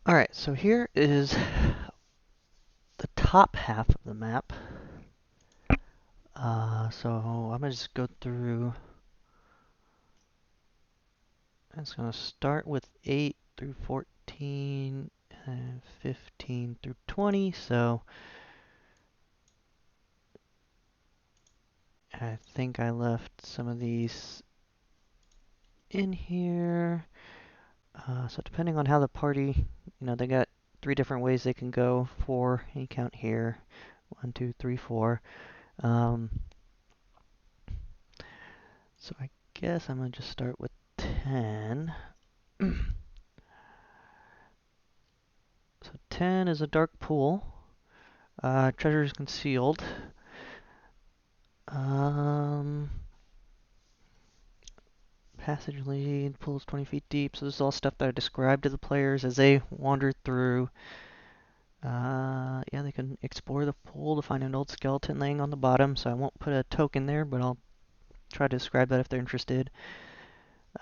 Alright, so here is the top half of the map. So I'm going to just go through. It's going to start with 8 through 14 and 15 through 20. So I think I left some of these in here. So depending on how the party, they got 3 different ways they can go. 4, you count here. 1, 2, 3, 4. So I guess I'm going to just start with 10. So 10 is a dark pool. Treasure is concealed. Um, Passage lead, pool is 20 feet deep. So this is all stuff that I described to the players as they wandered through. Yeah, they can explore the pool to find an old skeleton laying on the bottom. So I won't put a token there, but I'll try to describe that if they're interested.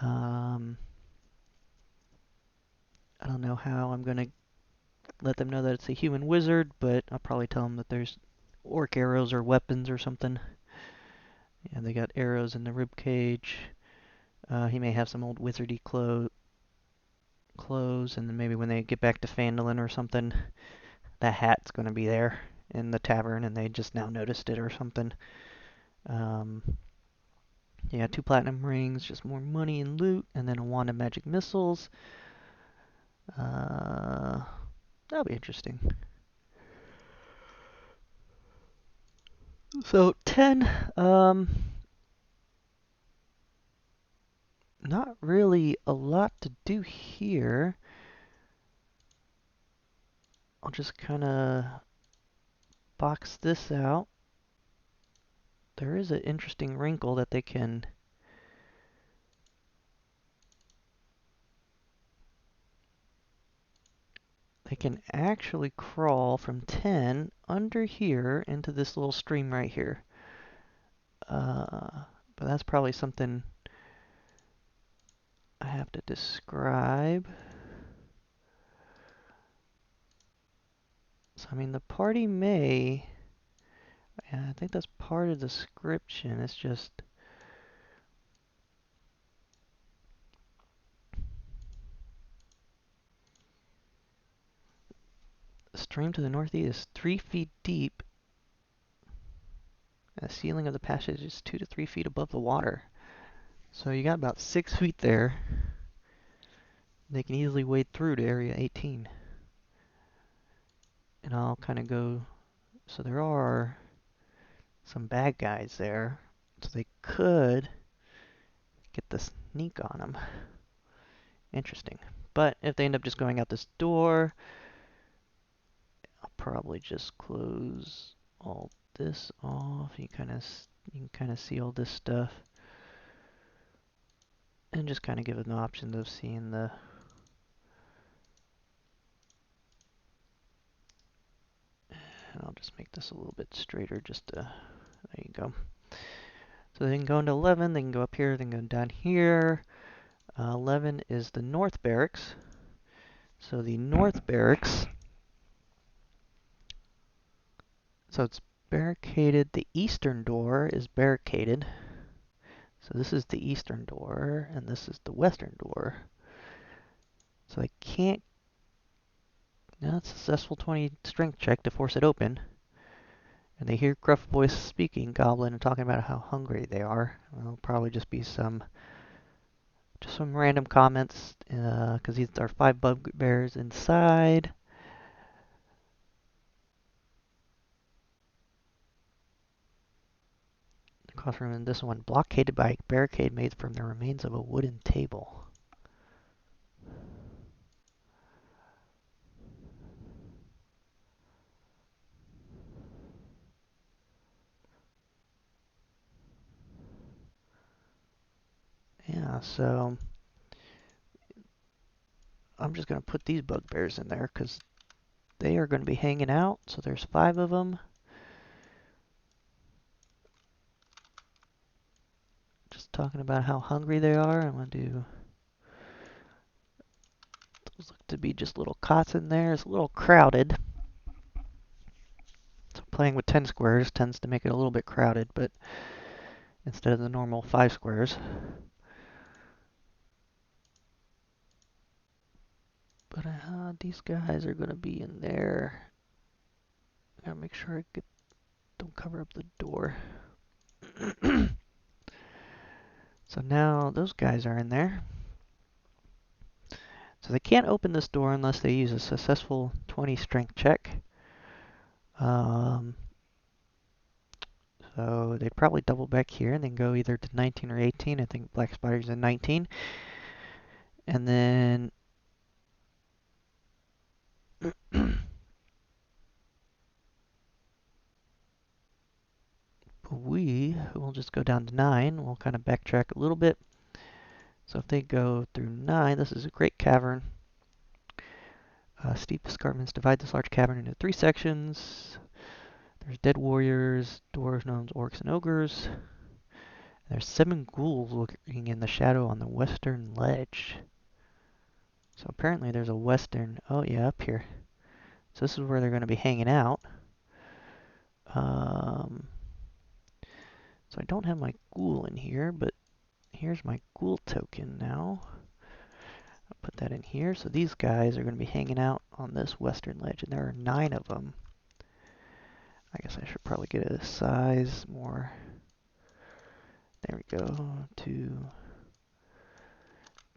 I don't know how I'm going to let them know that it's a human wizard, but I'll probably tell them that there's orc arrows or weapons or something. Yeah, they got arrows in the rib cage. He may have some old wizardy clothes, and then maybe when they get back to Phandalin or something, that hat's going to be there in the tavern, and they just now noticed it or something. Um, yeah, 2 platinum rings, just more money and loot, and then a wand of magic missiles. Uh, That'll be interesting. So 10, not really a lot to do here. I'll just kind of box this out. There is an interesting wrinkle that they can actually crawl from 10 under here into this little stream right here. But that's probably something I have to describe. So, I mean, the party may. Yeah, I think that's part of the description. It's just. The stream to the northeast is 3 feet deep. And the ceiling of the passage is 2 to 3 feet above the water. So you got about 6 feet there. They can easily wade through to area 18. And I'll kind of go. So there are some bad guys there. So they could get the sneak on them. Interesting. But if they end up just going out this door, I'll probably just close all this off. You can kind of see all this stuff. And just kind of give them the option of seeing the. And I'll just make this a little bit straighter just to. There you go. So they can go into 11, they can go up here, they can go down here. 11 is the north barracks. So the north barracks. So it's barricaded. The eastern door is barricaded. So this is the eastern door, and this is the western door. So I can't. Now it's a successful 20 strength check to force it open. And they hear gruff voice speaking goblin and talking about how hungry they are. It'll probably just be some random comments, because these are 5 bugbears inside. Across room in this one, blockaded by a barricade made from the remains of a wooden table. Yeah, so I'm just going to put these bugbears in there because they are going to be hanging out. So there's 5 of them. Just talking about how hungry they are. I'm going to do Those look to be just little cots in there. It's a little crowded. So playing with 10 squares tends to make it a little bit crowded, but instead of the normal 5 squares. But these guys are going to be in there. I gotta make sure don't cover up the door. So now those guys are in there. So they can't open this door unless they use a successful 20 strength check. So they'd probably double back here and then go either to 19 or 18. I think Black Spider's in 19. And then we will just go down to 9. We'll kind of backtrack a little bit. So if they go through 9, this is a great cavern. Steep escarpments divide this large cavern into 3 sections. There's dead warriors, dwarves, gnomes, orcs, and ogres. There's 7 ghouls lurking in the shadow on the western ledge. So apparently there's a western... Oh yeah, up here. So this is where they're going to be hanging out. So I don't have my ghoul in here, but here's my ghoul token now. I'll put that in here. So these guys are going to be hanging out on this western ledge, and there are 9 of them. I guess I should probably get a size more. There we go. 2,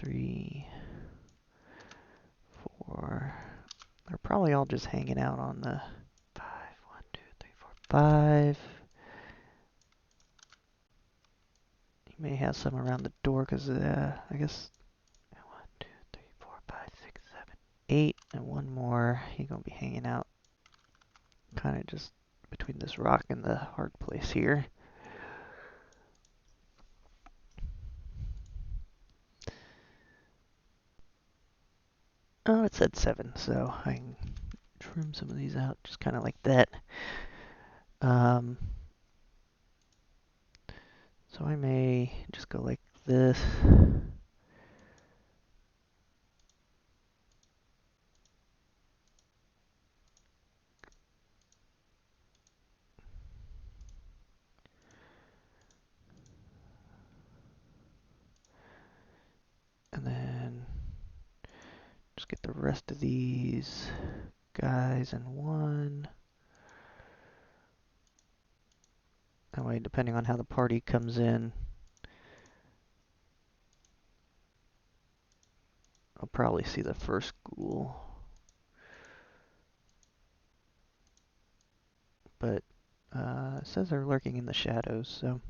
3, 4. They're probably all just hanging out on the 5. 1, 2, 3, 4, 5. You may have some around the door because I guess 1, 2, 3, 4, 5, 6, 7, 8, and one more. He's gonna be hanging out kind of just between this rock and the hard place here. Oh, it said 7, so I can trim some of these out just kind of like that. So I may just go like this. And then just get the rest of these guys in one. That way, depending on how the party comes in, I'll probably see the first ghoul. But it says they're lurking in the shadows, so.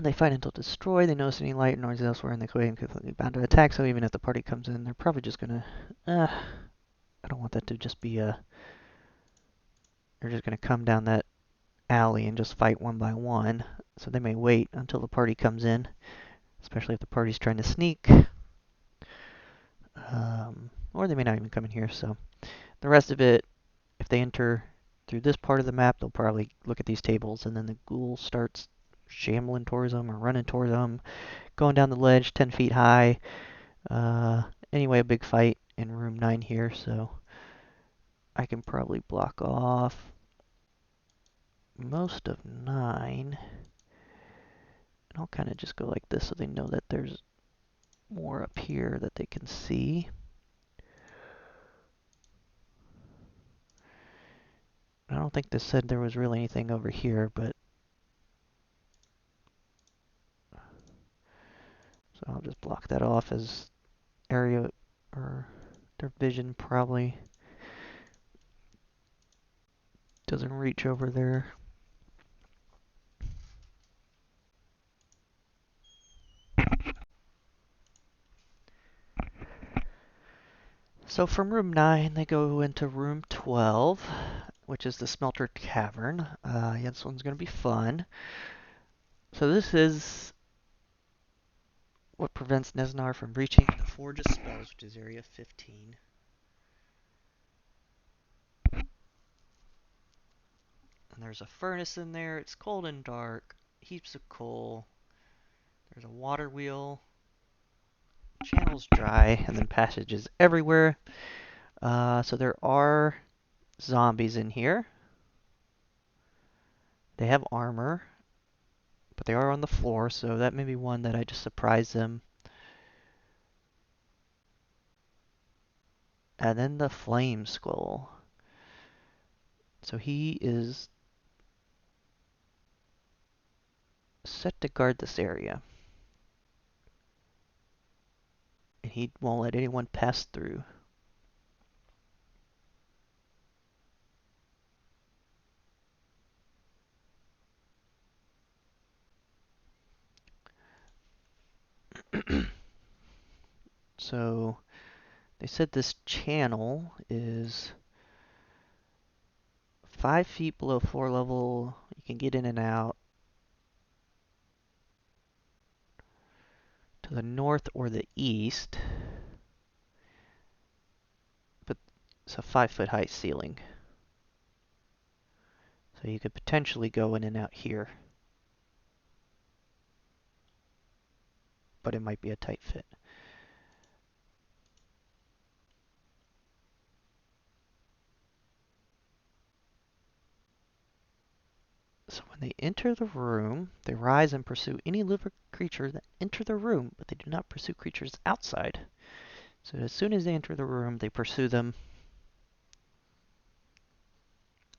They fight until destroyed. They notice any light or noise elsewhere, and they claim completely bound to attack. So even if the party comes in, they're probably just gonna. I don't want that to just be a. They're just gonna come down that alley and just fight one by one. So they may wait until the party comes in, especially if the party's trying to sneak. Or they may not even come in here. So the rest of it, if they enter through this part of the map, they'll probably look at these tables, and then the ghoul starts shambling towards them or running towards them, going down the ledge 10 feet high. Anyway, a big fight in room 9 here, so I can probably block off most of 9. And I'll kind of just go like this so they know that there's more up here that they can see. I don't think this said there was really anything over here, but so I'll just block that off as area or their vision probably doesn't reach over there. So from room 9, they go into room 12, which is the Smelter Cavern. Yeah, this one's going to be fun. So this is what prevents Nesnar from breaching the Forge of Spells, which is area 15. And there's a furnace in there. It's cold and dark. heaps of coal. There's a water wheel. Channel's dry, and then passages everywhere. So there are zombies in here. They have armor, but they are on the floor, so that may be one that I just surprise them. And then the flame skull. So he is set to guard this area. And he won't let anyone pass through. So they said this channel is 5 feet below floor level. You can get in and out to the north or the east. But it's a 5-foot high ceiling. So you could potentially go in and out here. But it might be a tight fit. So when they enter the room, they rise and pursue any living creature that enter the room, but they do not pursue creatures outside. So as soon as they enter the room, they pursue them.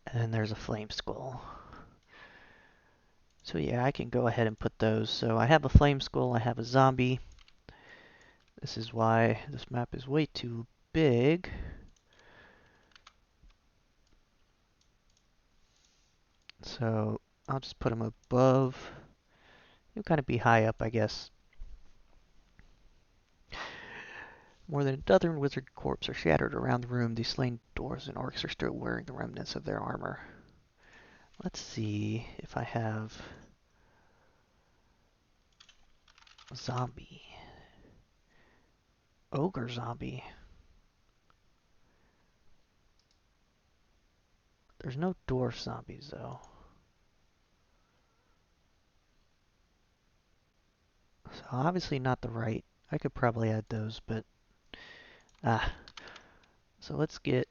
And then there's a flame skull. So yeah, I can go ahead and put those. So I have a flame skull, I have a zombie. This is why this map is way too big. So I'll just put them above. You'll kind of be high up, I guess. More than a dozen wizard corpses are shattered around the room. These slain dwarves and orcs are still wearing the remnants of their armor. Let's see if I have a zombie. Ogre zombie. There's no dwarf zombies, though. So obviously not the right. I could probably add those, but... So let's get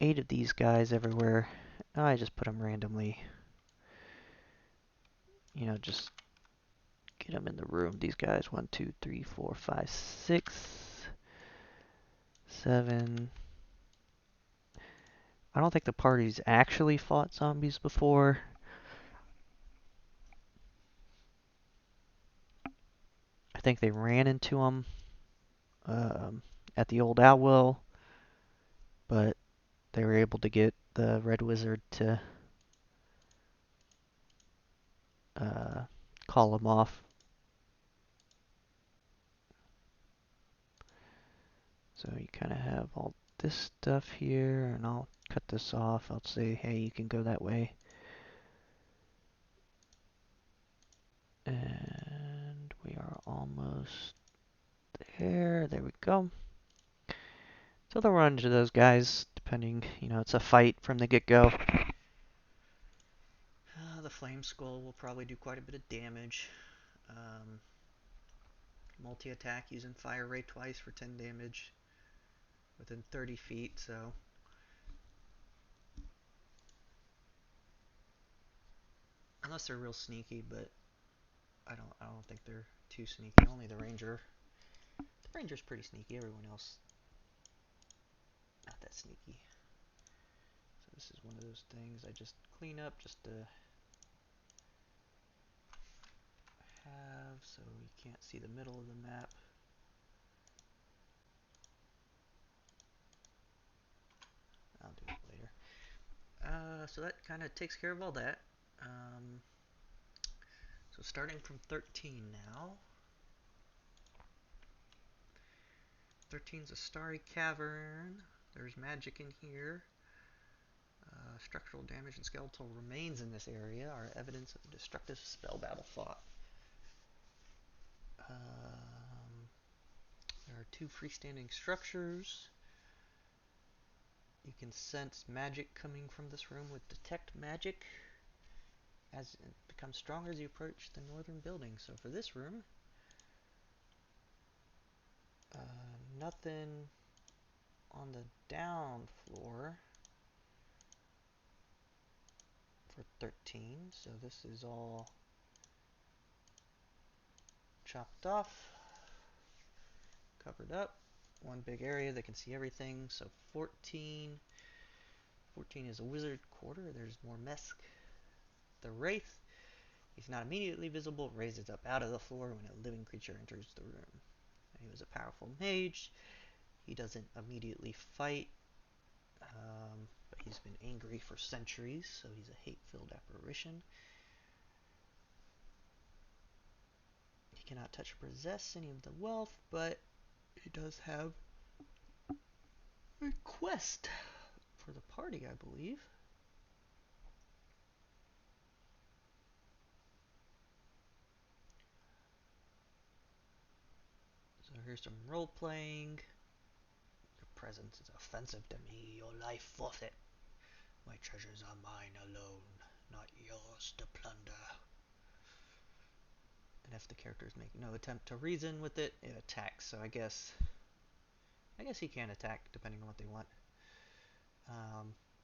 8 of these guys everywhere. I just put them randomly. You know, just get them in the room. These guys, 1, 2, 3, 4, 5, 6, 7. I don't think the party's actually fought zombies before. I think they ran into them at the old Outwell, but they were able to get the Red Wizard to call them off. So you kind of have all this stuff here, and I'll cut this off. I'll say, hey, you can go that way. And we are almost there. There we go. So they'll run into those guys, depending, you know, it's a fight from the get-go. The Flame Skull will probably do quite a bit of damage. Multi-attack using Fire Ray twice for 10 damage within 30 feet, so... Unless they're real sneaky, but I don't think they're too sneaky. Only the Ranger. The Ranger's pretty sneaky. Everyone else, not that sneaky. So this is one of those things I just clean up just to have so you can't see the middle of the map. I'll do it later. So that kind of takes care of all that. So starting from 13 now. 13's a starry cavern. There's magic in here. Structural damage and skeletal remains in this area are evidence of a destructive spell battle fought. There are 2 freestanding structures. You can sense magic coming from this room with detect magic. becomes stronger as you approach the northern building. So for this room, nothing on the down floor for 13. So this is all chopped off, covered up. One big area that can see everything. So 14. 14 is a wizard quarter. There's more Mesk. The Wraith. He's not immediately visible. Raises up out of the floor when a living creature enters the room. And he was a powerful mage. He doesn't immediately fight, but he's been angry for centuries, so he's a hate-filled apparition. He cannot touch or possess any of the wealth, but he does have a quest for the party, I believe. So here's some role-playing. Your presence is offensive to me. Your life forfeit. My treasures are mine alone, not yours to plunder. And if the characters make no attempt to reason with it, it attacks. So I guess he can attack depending on what they want.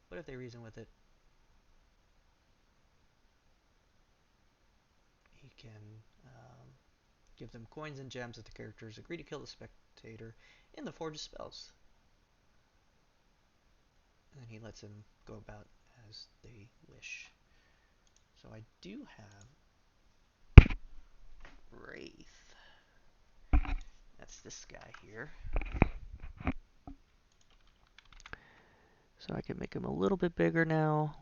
But if they reason with it, he can give them coins and gems if the characters agree to kill the spectator in the Forge of Spells. And then he lets them go about as they wish. So I do have Wraith. That's this guy here. So I can make him a little bit bigger now,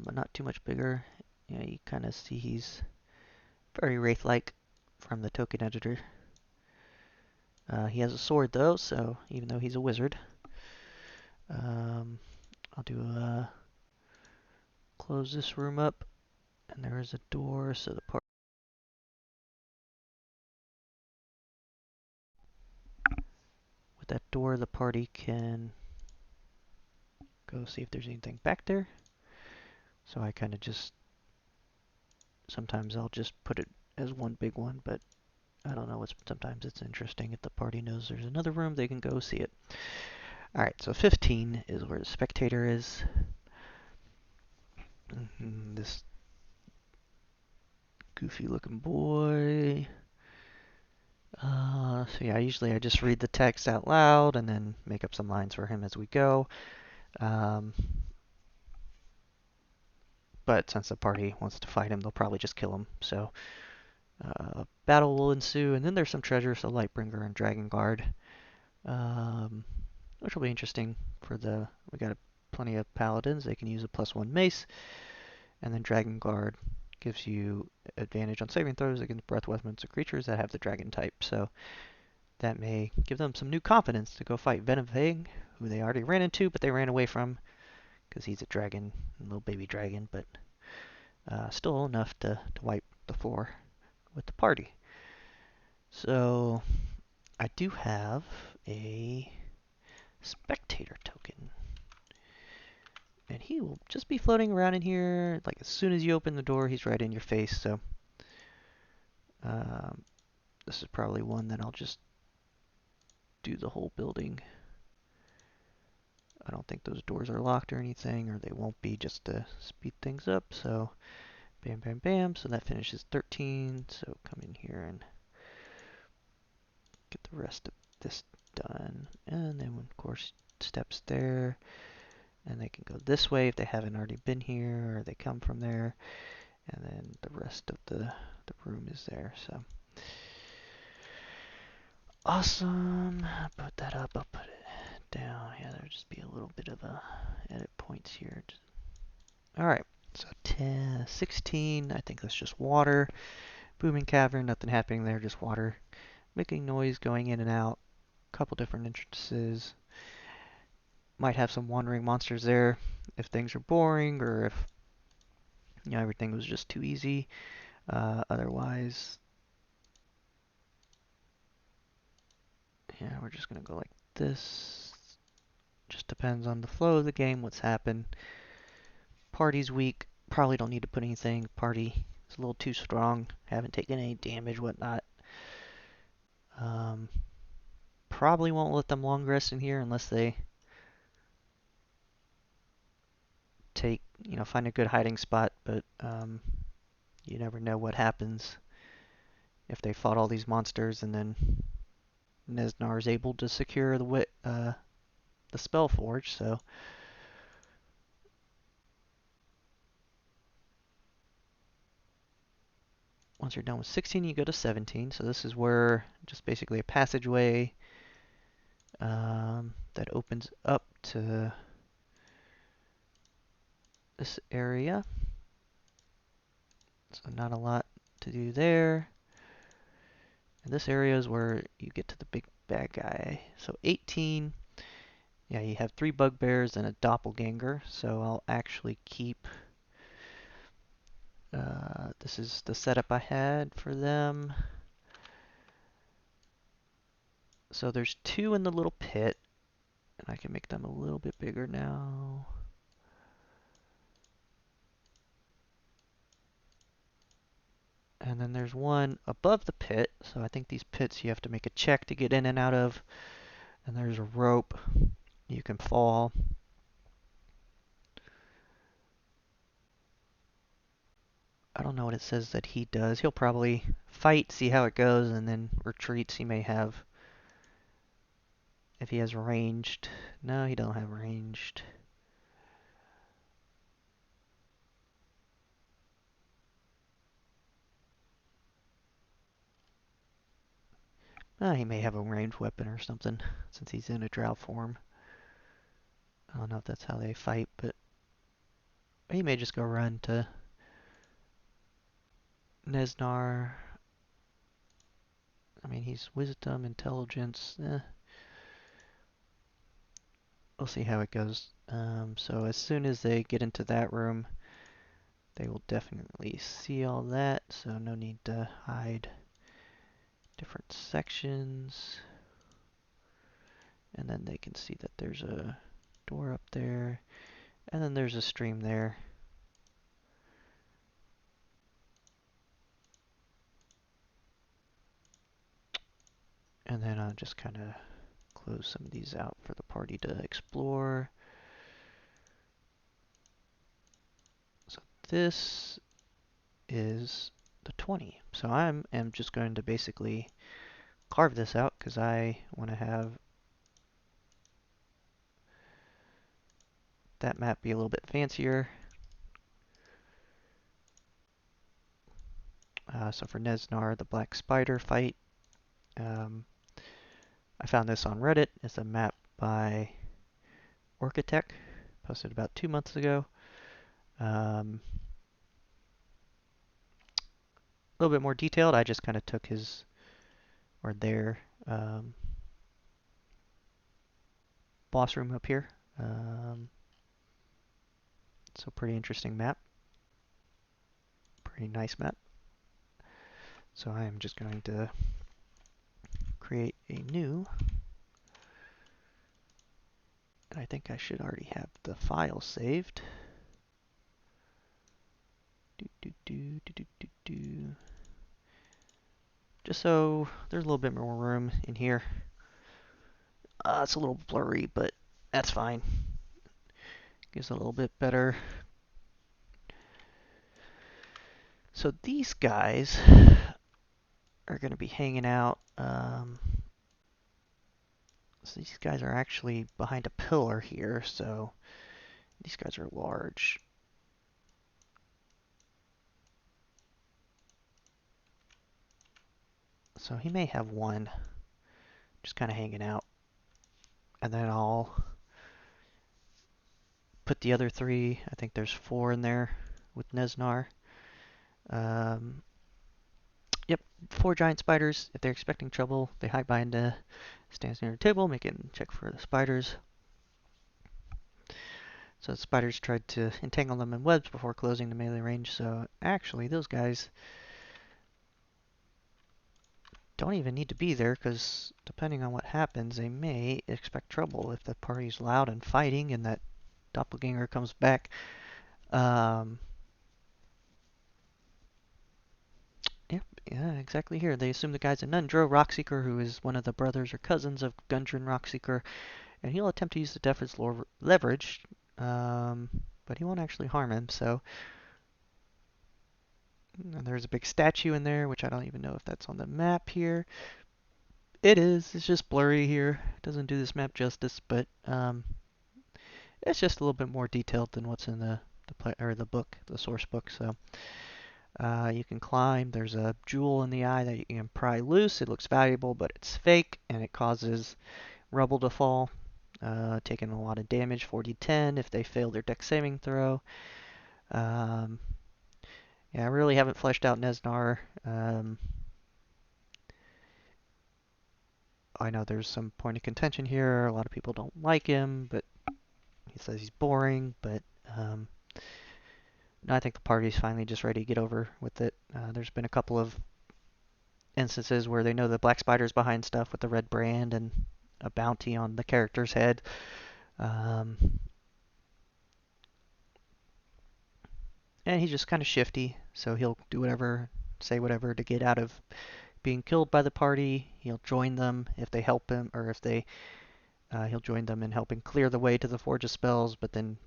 but not too much bigger. Yeah, you kind of see he's very Wraith-like from the token editor. He has a sword though, so even though he's a wizard, I'll do close this room up, and there is a door, so the part. With that door, the party can go see if there's anything back there. So I kind of just, sometimes I'll just put it as one big one, but I don't know, sometimes it's interesting if the party knows there's another room, they can go see it. Alright, so 15 is where the spectator is. This goofy looking boy. So yeah, usually I just read the text out loud and then make up some lines for him as we go. But since the party wants to fight him, they'll probably just kill him. So battle will ensue, and then there's some treasure, so Lightbringer and Dragon Guard, which will be interesting for we got plenty of paladins. They can use a +1 mace, and then Dragon Guard gives you advantage on saving throws against breath weapons or creatures that have the dragon type. So that may give them some new confidence to go fight Venom Fang, who they already ran into, but they ran away from because he's a dragon, a little baby dragon, but still enough to wipe the floor with the party. So I do have a spectator token. And he will just be floating around in here. Like as soon as you open the door, he's right in your face. So this is probably one that I'll just do the whole building. I don't think those doors are locked or anything, or they won't be, just to speed things up. So bam, bam, bam. So that finishes 13. So come in here and get the rest of this done. And then, of course, steps there. And they can go this way if they haven't already been here, or they come from there. And then the rest of the room is there. So awesome. Put that up. I'll put it down. Yeah, there'll just be a little bit of a edit points here. Alright, so 10, 16, I think that's just water. Booming cavern, nothing happening there, just water. Making noise, going in and out. Couple different entrances. Might have some wandering monsters there if things are boring, or if everything was just too easy. Otherwise, yeah, we're just gonna go like this. Just depends on the flow of the game, what's happened. Party's weak. Probably don't need to put anything. Party It's a little too strong. Haven't taken any damage, whatnot. Um, Probably won't let them long rest in here unless they find a good hiding spot, but you never know what happens if they fought all these monsters and then Nesnar is able to secure the spell forge. So once you're done with 16, you go to 17. So this is where just basically a passageway that opens up to this area. So not a lot to do there. And this area is where you get to the big bad guy. So 18, yeah, you have 3 bugbears and a doppelganger. So I'll actually keep, this is the setup I had for them. So there's 2 in the little pit, and I can make them a little bit bigger now. And then there's 1 above the pit, so I think these pits you have to make a check to get in and out of. And there's a rope you can fall. I don't know what it says that he does. He'll probably fight, see how it goes, and then retreats. He may have, if he has ranged. No, he don't have ranged. He may have a ranged weapon or something, since he's in a drow form. I don't know if that's how they fight, but he may just go run to Nesnar. I mean, he's wisdom, intelligence. We'll see how it goes. So as soon as they get into that room, they will definitely see all that, so no need to hide different sections. And then they can see that there's a door up there, and then there's a stream there. And then I'll just kind of close some of these out for the party to explore. So this is the 20. So I am just going to basically carve this out because I want to have that map be a little bit fancier. So for Nesnar, the Black Spider fight, I found this on Reddit. It's a map by Orchitect, posted about 2 months ago. A little bit more detailed. I just kind of took his or their boss room up here. So pretty interesting map. Pretty nice map. So I am just going to create a new. And I think I should already have the file saved. Just so there's a little bit more room in here. It's a little blurry, but that's fine. Gives a little bit better. So these guys are going to be hanging out. So these guys are actually behind a pillar here, so these guys are large. So he may have 1 just kind of hanging out. And then I'll put the other 3. I think there's 4 in there with Nesnar. Yep, 4 giant spiders. If they're expecting trouble, they hide behind a stands near a table, making check for the spiders. So the spiders tried to entangle them in webs before closing the melee range. So actually, those guys don't even need to be there, because depending on what happens, they may expect trouble if the party's loud and fighting and that doppelganger comes back. Yeah, exactly here. They assume the guy's a Nundro Rockseeker, who is one of the brothers or cousins of Gundren Rockseeker, and he'll attempt to use the death as leverage, but he won't actually harm him. So and there's a big statue in there, which I don't even know if that's on the map here. It is. It's just blurry here. It doesn't do this map justice, but it's just a little bit more detailed than what's in the book, the source book. So you can climb. There's a jewel in the eye that you can pry loose. It looks valuable, but it's fake, and it causes rubble to fall, taking a lot of damage, 40-10 if they fail their dex saving throw. Um, yeah, I really haven't fleshed out Nesnar. I know there's some point of contention here. A lot of people don't like him, but he says he's boring. But I think the party's finally just ready to get over with it. There's been a couple of instances where they know the Black Spider's behind stuff with the red brand and a bounty on the character's head. Um, and he's just kind of shifty, so he'll do whatever, say whatever to get out of being killed by the party. He'll join them if they help him, or if they he'll join them in helping clear the way to the Forge of Spells, but then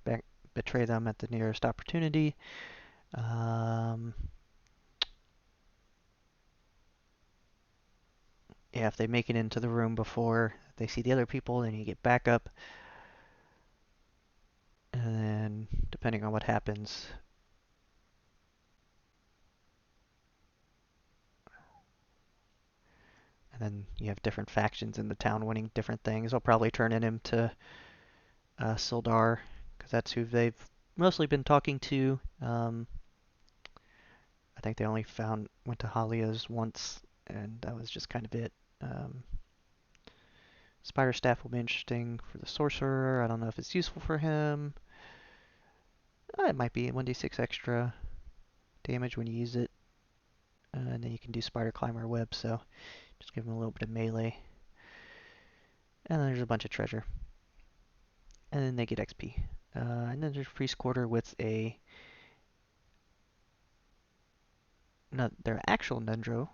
betray them at the nearest opportunity. Um, yeah, if they make it into the room before they see the other people, then you get back up. And then, depending on what happens, and then you have different factions in the town winning different things. I'll probably turn in him to Sildar, because that's who they've mostly been talking to. I think they only went to Halia's once, and that was just kind of it. Um, Spider Staff will be interesting for the Sorcerer. I don't know if it's useful for him. It might be 1d6 extra damage when you use it. And then you can do Spider Climber Web, so just give him a little bit of melee. And then there's a bunch of treasure. And then they get XP. And then there's Priest Quarter with their actual Nundro.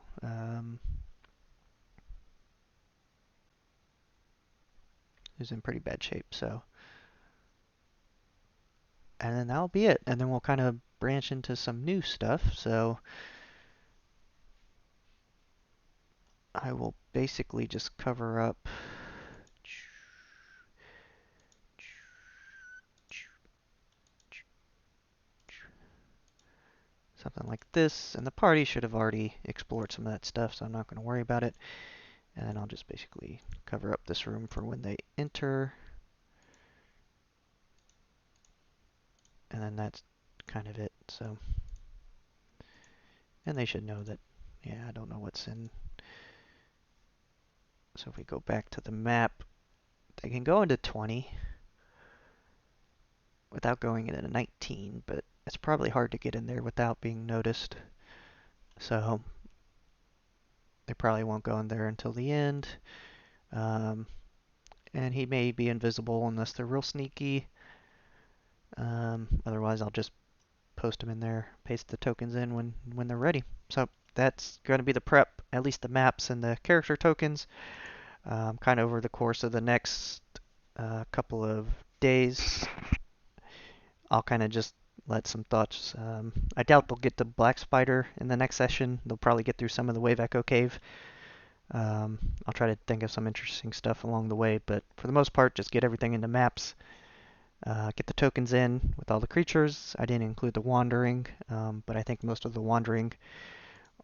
Who's in pretty bad shape, so. And then that'll be it. And then we'll kind of branch into some new stuff, so. I will basically just cover up something like this, and the party should have already explored some of that stuff, so I'm not going to worry about it. And then I'll just basically cover up this room for when they enter. And then that's kind of it, so. And they should know that, yeah, I don't know what's in. So if we go back to the map, they can go into 20 without going into 19, but it's probably hard to get in there without being noticed. So they probably won't go in there until the end. And he may be invisible unless they're real sneaky. Otherwise, I'll just post them in there, paste the tokens in when they're ready. So that's going to be the prep, at least the maps and the character tokens. Kind of over the course of the next couple of days, I'll kind of just let some thoughts. I doubt they'll get to Black Spider in the next session. They'll probably get through some of the Wave Echo Cave. I'll try to think of some interesting stuff along the way, but for the most part, just get everything into maps. Get the tokens in with all the creatures. I didn't include the wandering, but I think most of the wandering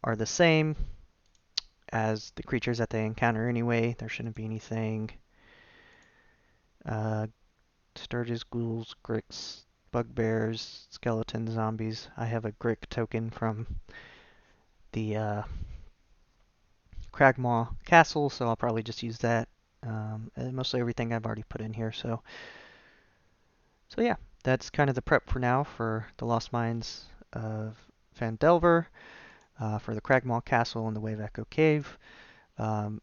are the same as the creatures that they encounter anyway. There shouldn't be anything. Sturges, ghouls, gricks, bugbears, skeletons, zombies. I have a grick token from the Cragmaw Castle, so I'll probably just use that. And mostly everything I've already put in here, so yeah, that's kind of the prep for now for the Lost Mines of Phandelver, for the Cragmaw Castle and the Wave Echo Cave, and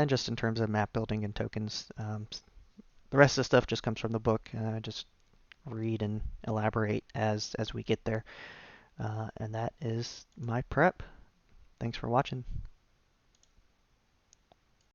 just in terms of map building and tokens. The rest of the stuff just comes from the book. Just read and elaborate as we get there. And that is my prep. Thanks for watching.